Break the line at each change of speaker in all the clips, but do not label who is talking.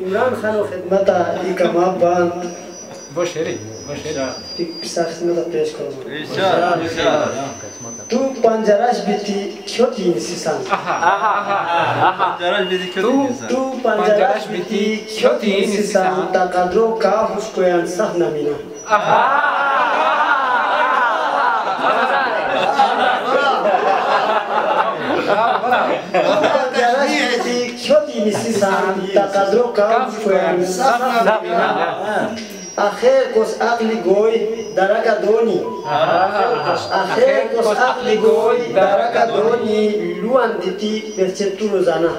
عمران خان و خدمت ایکما بند
باشری
پیسا خدمت پیش کنم تو پنجرش بیتی کیوتی نیستن تو پنجرش بیتی کیوتی نیستن تا قدرو که خوش کویان صح نمینا کیوتی نیستن تا قدرو که خوش کویان صح نمینا آخر کس عقلی گوی درک دونی آخر کس عقلی گوی درک دونی لوان دیتی برچه تو روزانه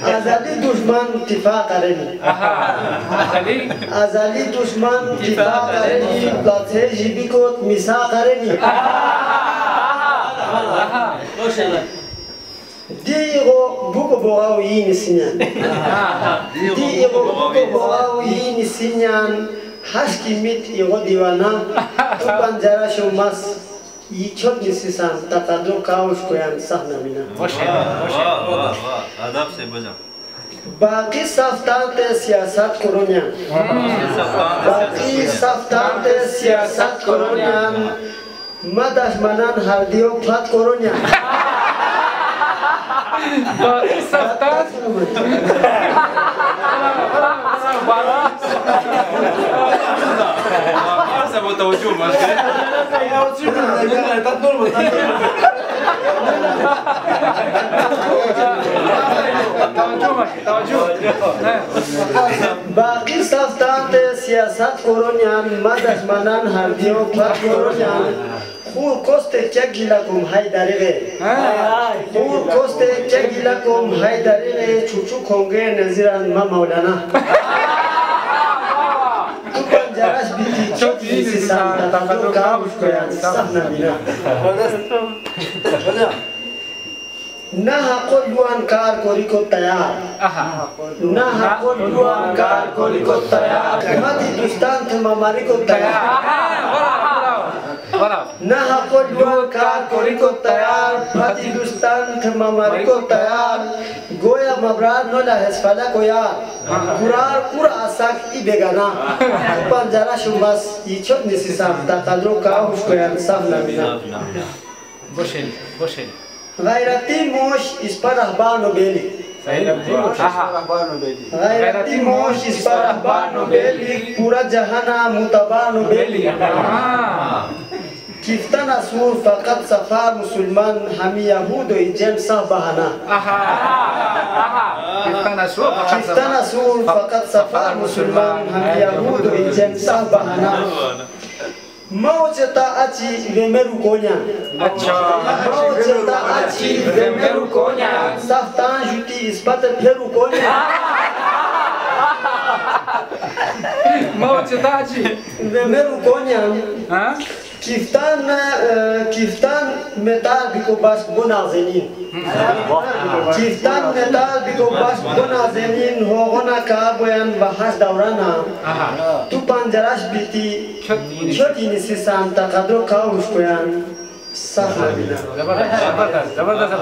ازالی دشمن اتفاق کرنی ازالی دشمن اتفاق کرنی لطه جیبی کت میسا کرنی دیگو بوکو بوغاوی نیستن دیگو بوکو بوغاوی نیستن هشکی میت ایگو دیوانا تو پنجرهشو ماس یکیوت نیستن تا قدر کاوش کویان صح نمینا
ادب سے بجا
باقی سافتان سیاست کرونیان باقی سافتان سیاست کرونیان ما دشمنان هردیو پات کرونیان
باقی سافتان توجه
باقی سافتان سیاست کرونیان ما دشمنان هردیو پات کرونیان خور کوست چگیلکم های دریغه خور کوست چگیلکم های دریغه چوچو کنگه نظیران ما مولانا تو پنجرش بیتی چوچی سیسان تقدر کامش کویان صح نمینا نه حق لوان کار کوری کو تیار نه حق لوان کار کوری کو تیار مدی دوستان تماماری کو تیار نه حق لوان کار کوری کو تیار مدی دوستان تماماری کو تیار گویا مبرار نو لحظ فلا کو یار قرار پورا آساک ای بگانا پنجرہ شمباس ای چوت نیسی ساختا قدرو کاوش کویان صاف نمینا
باشری
غیرتی موش اس پر احبار نوبیلی غیرتی موش اس پر احبار نوبیلی پورا جہانا متبار نوبیلی کفتن اسور فقط سفار مسلمان ہمی یہود و ایجن صح بہانا کفتن اسور فقط سفار مسلمان ہمی یہود و ایجن صح بہانا موجتا اچی ویمرو کونیا موجتا اچی ویمرو کونیا سافتان جوتی اسپت پھرو کونیا
موجتا اچی
ویمرو کونیا کفتان متال بیکو باش بنازنین کفتان متال بیکو باش بنازنین هوغونا کابوین و هش دورانا تو پنجرش بیتی چوتی نیستن تا قدرو کاوش کویان صح نبینا
زبردست